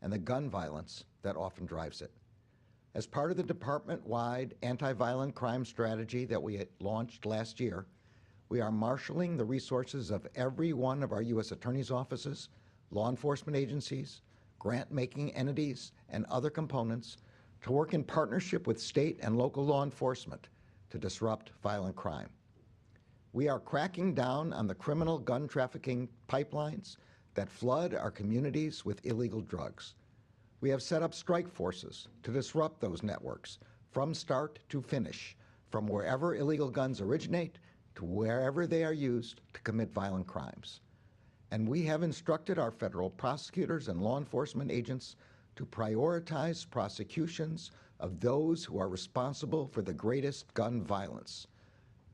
and the gun violence that often drives it. As part of the department-wide anti-violent crime strategy that we launched last year, we are marshaling the resources of every one of our U.S. Attorney's offices, law enforcement agencies, grant-making entities, and other components to work in partnership with state and local law enforcement to disrupt violent crime. We are cracking down on the criminal gun trafficking pipelines that flood our communities with illegal drugs. We have set up strike forces to disrupt those networks from start to finish, from wherever illegal guns originate to wherever they are used to commit violent crimes. And we have instructed our federal prosecutors and law enforcement agents to prioritize prosecutions of those who are responsible for the greatest gun violence.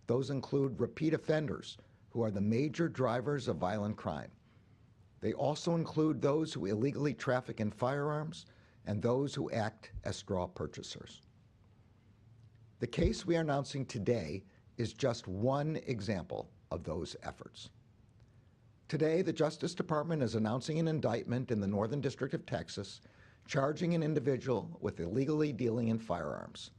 Those include repeat offenders, who are the major drivers of violent crime. They also include those who illegally traffic in firearms and those who act as straw purchasers. The case we are announcing today is just one example of those efforts. Today, the Justice Department is announcing an indictment in the Northern District of Texas charging an individual with illegally dealing in firearms.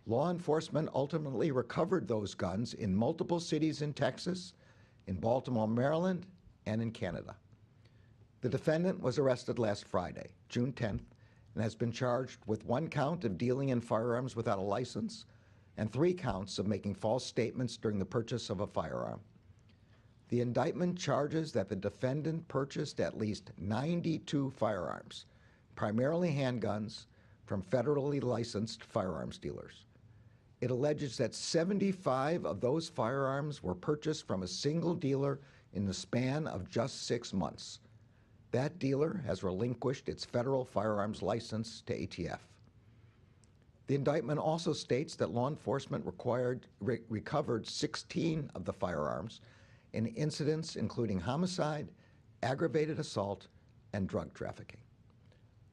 Law enforcement ultimately recovered those guns in multiple cities in Texas, in Baltimore, Maryland, and in Canada. The defendant was arrested last Friday, June 10th, and has been charged with 1 count of dealing in firearms without a license and 3 counts of making false statements during the purchase of a firearm. The indictment charges that the defendant purchased at least 92 firearms, primarily handguns, from federally licensed firearms dealers. It alleges that 75 of those firearms were purchased from a single dealer in the span of just 6 months. That dealer has relinquished its federal firearms license to ATF. The indictment also states that law enforcement recovered 16 of the firearms in incidents including homicide, aggravated assault, and drug trafficking.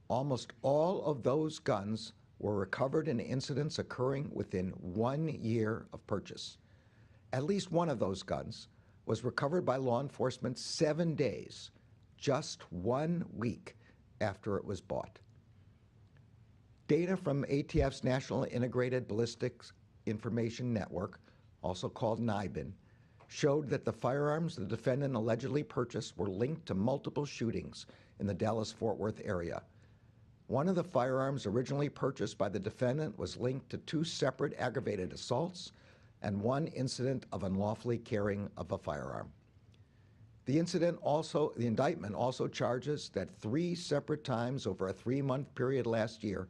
Almost all of those guns were recovered in incidents occurring within 1 year of purchase. At least one of those guns was recovered by law enforcement 7 days, just 1 week after it was bought. Data from ATF's National Integrated Ballistics Information Network, also called NIBIN, showed that the firearms the defendant allegedly purchased were linked to multiple shootings in the Dallas-Fort Worth area. One of the firearms originally purchased by the defendant was linked to 2 separate aggravated assaults and 1 incident of unlawfully carrying of a firearm. The indictment also charges that 3 separate times over a 3-month period last year,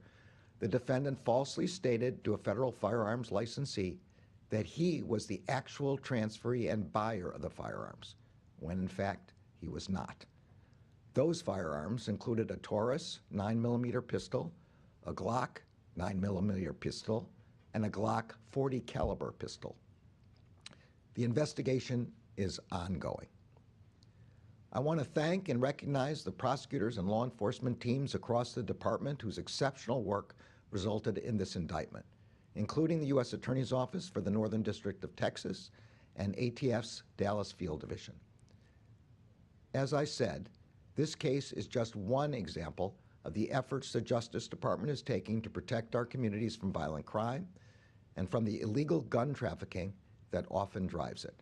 the defendant falsely stated to a federal firearms licensee that he was the actual transferee and buyer of the firearms, when in fact he was not. Those firearms included a Taurus 9mm pistol, a Glock 9mm pistol, and a Glock 40 caliber pistol. The investigation is ongoing. I want to thank and recognize the prosecutors and law enforcement teams across the department whose exceptional work resulted in this indictment, including the U.S. Attorney's Office for the Northern District of Texas and ATF's Dallas Field Division. As I said, this case is just one example of the efforts the Justice Department is taking to protect our communities from violent crime and from the illegal gun trafficking that often drives it.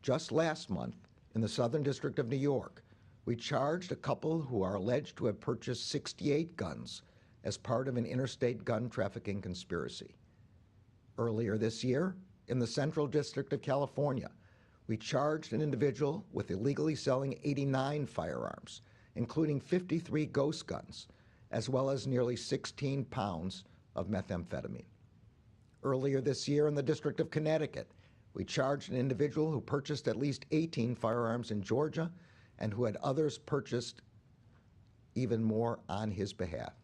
Just last month, in the Southern District of New York, we charged a couple who are alleged to have purchased 68 guns as part of an interstate gun trafficking conspiracy. Earlier this year, in the Central District of California, we charged an individual with illegally selling 89 firearms, including 53 ghost guns, as well as nearly 16 pounds of methamphetamine. Earlier this year in the District of Connecticut, we charged an individual who purchased at least 18 firearms in Georgia and who had others purchased even more on his behalf.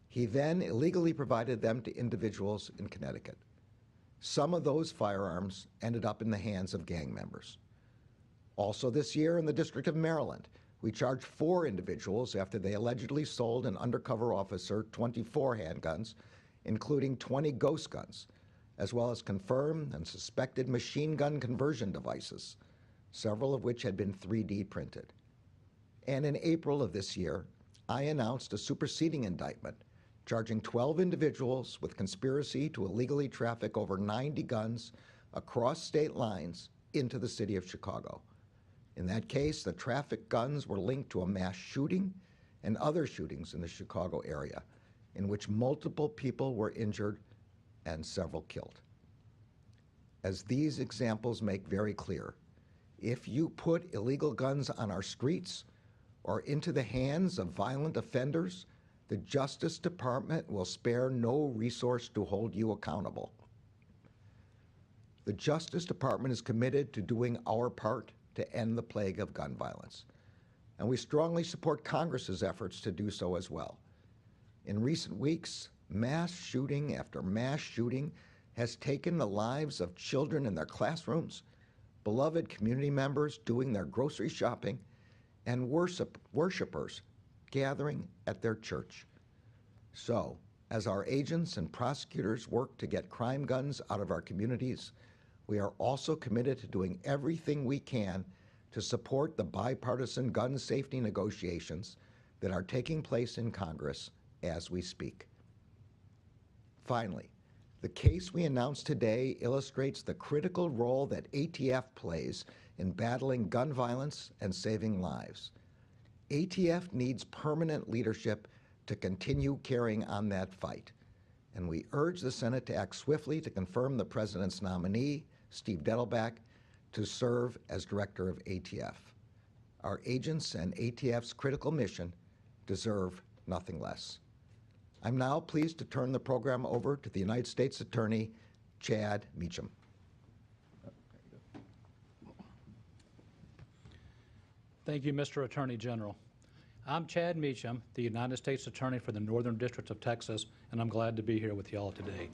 He then illegally provided them to individuals in Connecticut. Some of those firearms ended up in the hands of gang members. Also this year in the District of Maryland, we charged 4 individuals after they allegedly sold an undercover officer 24 handguns, including 20 ghost guns, as well as confirmed and suspected machine gun conversion devices, several of which had been 3D printed. And in April of this year, I announced a superseding indictment charging 12 individuals with conspiracy to illegally traffic over 90 guns across state lines into the city of Chicago. In that case, the trafficked guns were linked to a mass shooting and other shootings in the Chicago area, in which multiple people were injured and several killed. As these examples make very clear, if you put illegal guns on our streets or into the hands of violent offenders, the Justice Department will spare no resource to hold you accountable. The Justice Department is committed to doing our part to end the plague of gun violence, and we strongly support Congress's efforts to do so as well. In recent weeks, mass shooting after mass shooting has taken the lives of children in their classrooms, beloved community members doing their grocery shopping, and worshipers gathering at their church. So, as our agents and prosecutors work to get crime guns out of our communities, we are also committed to doing everything we can to support the bipartisan gun safety negotiations that are taking place in Congress as we speak. Finally, the case we announced today illustrates the critical role that ATF plays in battling gun violence and saving lives. ATF needs permanent leadership to continue carrying on that fight, and we urge the Senate to act swiftly to confirm the President's nominee, Steve Dettelbach, to serve as director of ATF. Our agents and ATF's critical mission deserve nothing less. I'm now pleased to turn the program over to the United States Attorney, Chad Meacham. Thank you, Mr. Attorney General. I'm Chad Meacham, the United States Attorney for the Northern District of Texas, and I'm glad to be here with y'all today.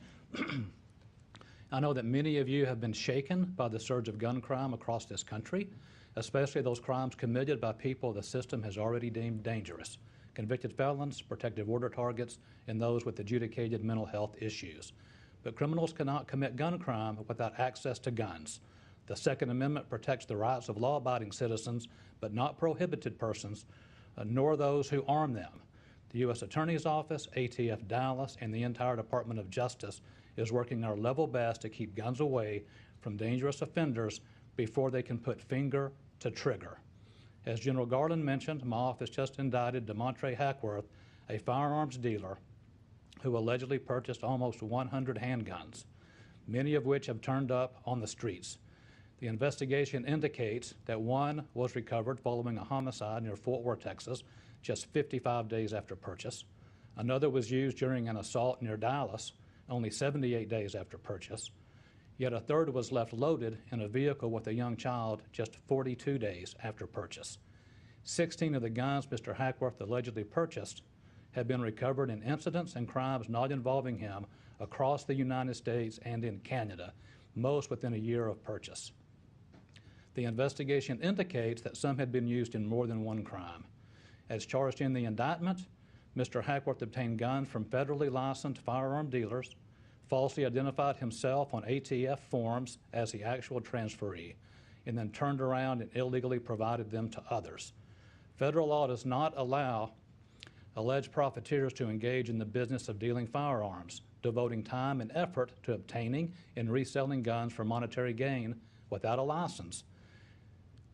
I know that many of you have been shaken by the surge of gun crime across this country, especially those crimes committed by people the system has already deemed dangerous: convicted felons, protective order targets, and those with adjudicated mental health issues. But criminals cannot commit gun crime without access to guns. The Second Amendment protects the rights of law-abiding citizens, but not prohibited persons, nor those who arm them. The U.S. Attorney's Office, ATF Dallas, and the entire Department of Justice is working our level best to keep guns away from dangerous offenders before they can put finger to trigger. As General Garland mentioned, my office just indicted DeMontre Hackworth, a firearms dealer who allegedly purchased almost 100 handguns, many of which have turned up on the streets. The investigation indicates that one was recovered following a homicide near Fort Worth, Texas, just 55 days after purchase. Another was used during an assault near Dallas, only 78 days after purchase. Yet a third was left loaded in a vehicle with a young child just 42 days after purchase. 16 of the guns Mr. Hackworth allegedly purchased have been recovered in incidents and crimes not involving him across the United States and in Canada, most within a year of purchase. The investigation indicates that some had been used in more than one crime. As charged in the indictment, Mr. Hackworth obtained guns from federally licensed firearm dealers, falsely identified himself on ATF forms as the actual transferee, and then turned around and illegally provided them to others. Federal law does not allow alleged profiteers to engage in the business of dealing firearms, devoting time and effort to obtaining and reselling guns for monetary gain without a license.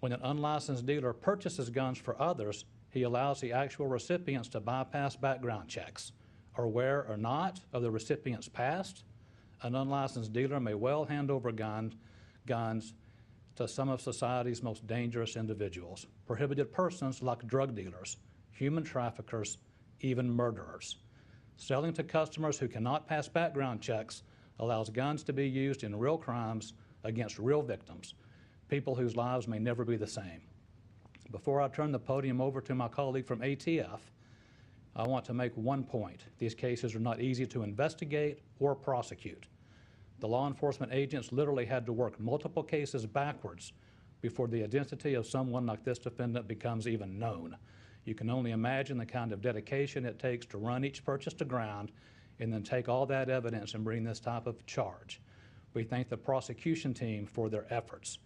When an unlicensed dealer purchases guns for others, he allows the actual recipients to bypass background checks. Aware or not of the recipient's past, an unlicensed dealer may well hand over guns to some of society's most dangerous individuals, prohibited persons like drug dealers, human traffickers, even murderers. Selling to customers who cannot pass background checks allows guns to be used in real crimes against real victims, people whose lives may never be the same. Before I turn the podium over to my colleague from ATF, I want to make one point. These cases are not easy to investigate or prosecute. The law enforcement agents literally had to work multiple cases backwards before the identity of someone like this defendant becomes even known. You can only imagine the kind of dedication it takes to run each purchase to ground and then take all that evidence and bring this type of charge. We thank the prosecution team for their efforts.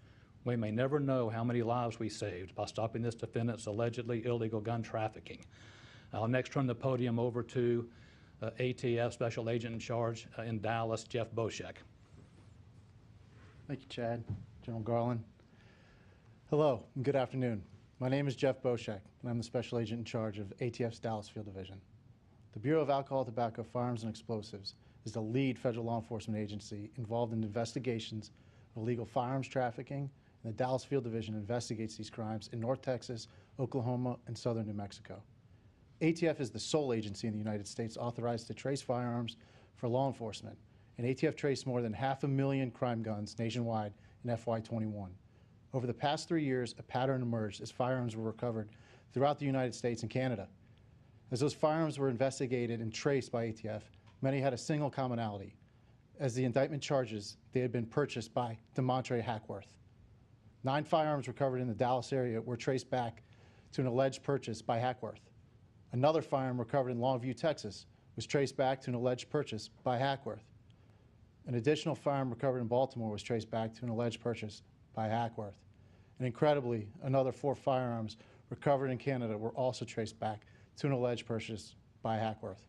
We may never know how many lives we saved by stopping this defendant's allegedly illegal gun trafficking. I'll next turn the podium over to ATF Special Agent in Charge in Dallas, Jeff Boshek. Thank you, Chad. General Garland. Hello and good afternoon. My name is Jeff Boshek, and I'm the Special Agent in charge of ATF's Dallas Field Division. The Bureau of Alcohol, Tobacco, Firearms, and Explosives is the lead federal law enforcement agency involved in investigations of illegal firearms trafficking, and the Dallas Field Division investigates these crimes in North Texas, Oklahoma, and southern New Mexico. ATF is the sole agency in the United States authorized to trace firearms for law enforcement, and ATF traced more than 500,000 crime guns nationwide in FY21. Over the past 3 years, a pattern emerged as firearms were recovered throughout the United States and Canada. As those firearms were investigated and traced by ATF, many had a single commonality. As the indictment charges, they had been purchased by DeMontre Hackworth. 9 firearms recovered in the Dallas area were traced back to an alleged purchase by Hackworth. Another firearm recovered in Longview, Texas, was traced back to an alleged purchase by Hackworth. An additional firearm recovered in Baltimore was traced back to an alleged purchase by Hackworth. And incredibly, another 4 firearms recovered in Canada were also traced back to an alleged purchase by Hackworth.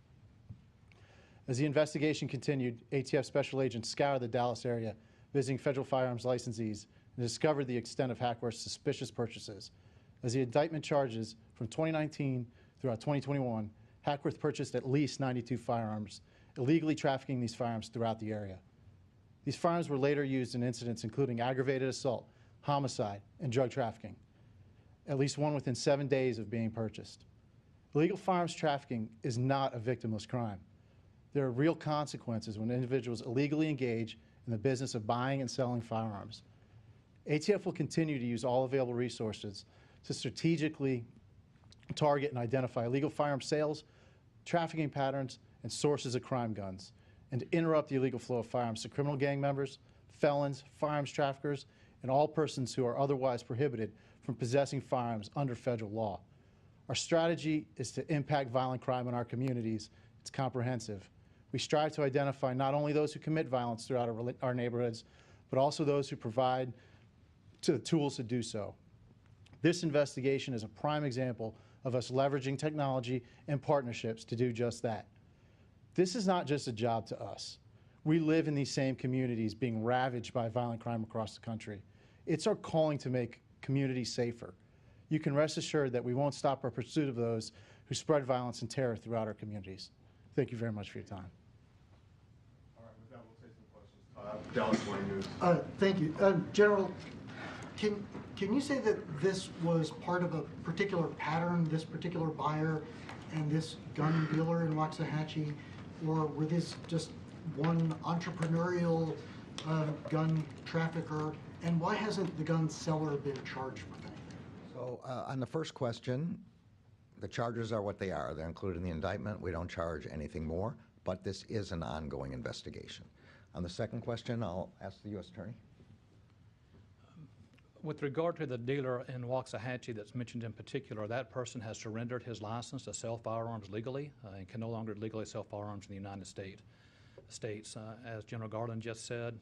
As the investigation continued, ATF special agents scoured the Dallas area, visiting federal firearms licensees, and discovered the extent of Hackworth's suspicious purchases. As the indictment charges, from 2019 throughout 2021, Hackworth purchased at least 92 firearms, illegally trafficking these firearms throughout the area. These firearms were later used in incidents including aggravated assault, homicide, and drug trafficking, at least one within 7 days of being purchased. Illegal firearms trafficking is not a victimless crime. There are real consequences when individuals illegally engage in the business of buying and selling firearms. ATF will continue to use all available resources to strategically target and identify illegal firearm sales, trafficking patterns, and sources of crime guns, and to interrupt the illegal flow of firearms to criminal gang members, felons, firearms traffickers, and all persons who are otherwise prohibited from possessing firearms under federal law. Our strategy is to impact violent crime in our communities. It's comprehensive. We strive to identify not only those who commit violence throughout our neighborhoods, but also those who provide the tools to do so. This investigation is a prime example of us leveraging technology and partnerships to do just that. This is not just a job to us. We live in these same communities being ravaged by violent crime across the country. It's our calling to make communities safer. You can rest assured that we won't stop our pursuit of those who spread violence and terror throughout our communities. Thank you very much for your time. All right, with that, we'll take some questions. Dallas Morning News. Thank you. General, can you say that this was part of a particular pattern, this particular buyer and this gun dealer in Waxahachie, or were this just one entrepreneurial gun trafficker? And why hasn't the gun seller been charged with anything? So on the first question, the charges are what they are. They're included in the indictment. We don't charge anything more, but this is an ongoing investigation. On the second question, I'll ask the U.S. Attorney. With regard to the dealer in Waxahachie that's mentioned in particular, that person has surrendered his license to sell firearms legally and can no longer legally sell firearms in the United States. As General Garland just said,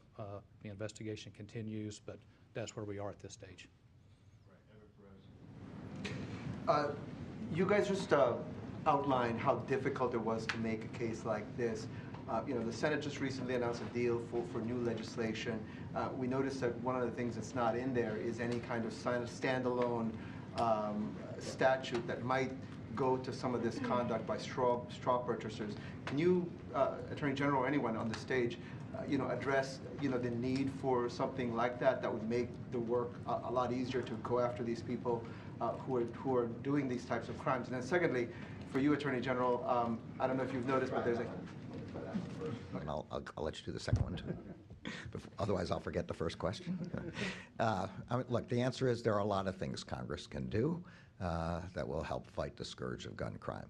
the investigation continues, but that's where we are at this stage. You guys just outlined how difficult it was to make a case like this. The Senate just recently announced a deal for new legislation. We noticed that one of the things that's not in there is any kind of standalone statute that might go to some of this conduct by straw purchasers. Can you, Attorney General or anyone on the stage, address the need for something like that that would make the work a lot easier to go after these people who are doing these types of crimes? And then secondly, for you, Attorney General, I don't know if you've noticed, but there's a... I'll let you do the second one, too. Otherwise, I'll forget the first question. Look, the answer is there are a lot of things Congress can do that will help fight the scourge of gun crime.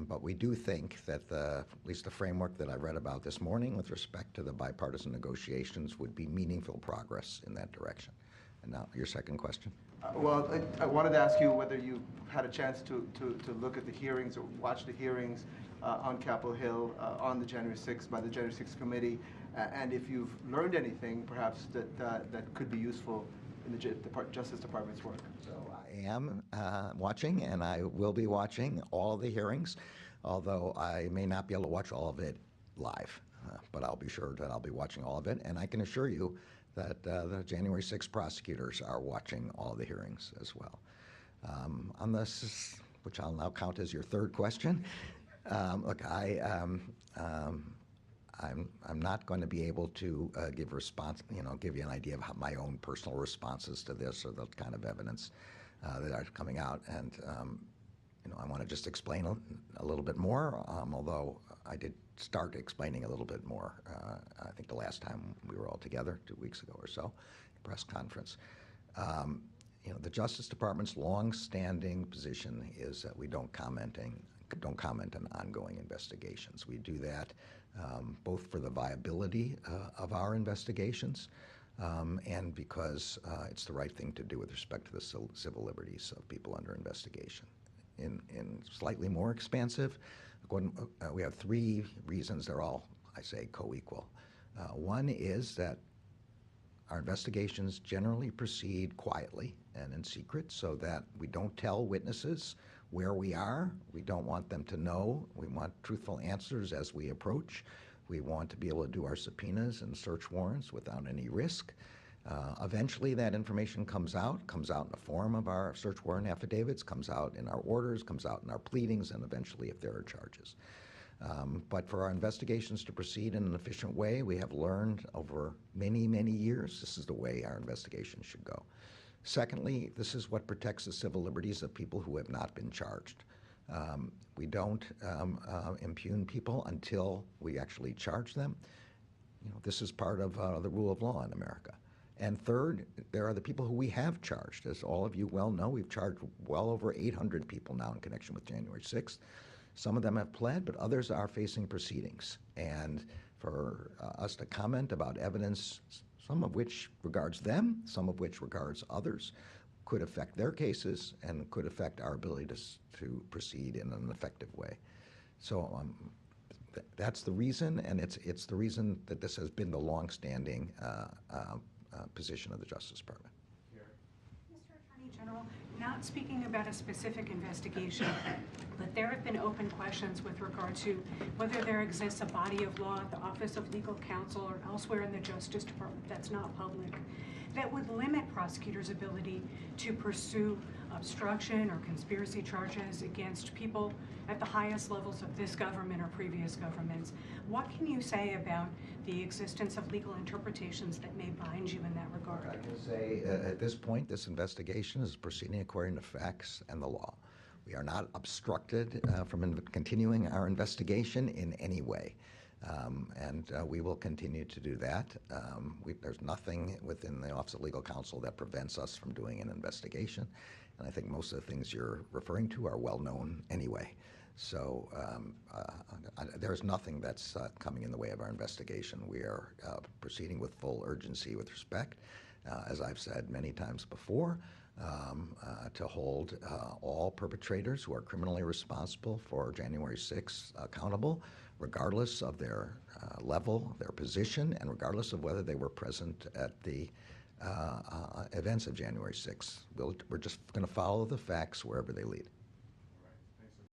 But we do think that at least the framework that I read about this morning with respect to the bipartisan negotiations would be meaningful progress in that direction. And now, your second question. Well, I wanted to ask you whether you had a chance to look at the hearings or watch the hearings on Capitol Hill on the January 6th by the January 6th committee, and if you've learned anything, perhaps that could be useful in the Justice Department's work. So am watching, and I will be watching all the hearings, although I may not be able to watch all of it live. But I'll be sure that I'll be watching all of it, and I can assure you that the January 6th prosecutors are watching all the hearings as well. On this, which I'll now count as your third question, look, I'm not going to be able to give you an idea of how my own personal responses to this or the kind of evidence that are coming out, and I want to just explain a little bit more, although I did start explaining a little bit more, I think the last time we were all together 2 weeks ago or so, press conference. The Justice Department's long-standing position is that we don't comment on ongoing investigations. We do that both for the viability of our investigations and because it's the right thing to do with respect to the civil liberties of people under investigation. In slightly more expansive, we have three reasons. They're all, I say, co-equal. One is that our investigations generally proceed quietly and in secret so that we don't tell witnesses where we are. We don't want them to know. We want truthful answers as we approach. We want to be able to do our subpoenas and search warrants without any risk. Eventually that information comes out in the form of our search warrant affidavits, comes out in our orders, comes out in our pleadings, and eventually if there are charges. But for our investigations to proceed in an efficient way, we have learned over many, many years this is the way our investigations should go. Secondly, this is what protects the civil liberties of people who have not been charged. We don't impugn people until we actually charge them. This is part of the rule of law in America. And third, there are the people who we have charged. As all of you well know, we've charged well over 800 people now in connection with January 6th. Some of them have pled, but others are facing proceedings. And for us to comment about evidence, some of which regards them, some of which regards others, could affect their cases and could affect our ability to proceed in an effective way. So that's the reason, and it's the reason that this has been the longstanding position of the Justice Department. Mr. Attorney General, not speaking about a specific investigation, but there have been open questions with regard to whether there exists a body of law at the Office of Legal Counsel or elsewhere in the Justice Department that's not public that would limit prosecutors' ability to pursue obstruction or conspiracy charges against people at the highest levels of this government or previous governments. What can you say about the existence of legal interpretations that may bind you in that regard? I can say at this point, this investigation is proceeding according to facts and the law. We are not obstructed from continuing our investigation in any way. And we will continue to do that. There's nothing within the Office of Legal Counsel that prevents us from doing an investigation. And I think most of the things you're referring to are well known anyway. So there's nothing that's coming in the way of our investigation. We are proceeding with full urgency with respect, as I've said many times before, to hold all perpetrators who are criminally responsible for January 6th accountable, regardless of their level, their position, and regardless of whether they were present at the events of January 6th. We're just going to follow the facts wherever they lead.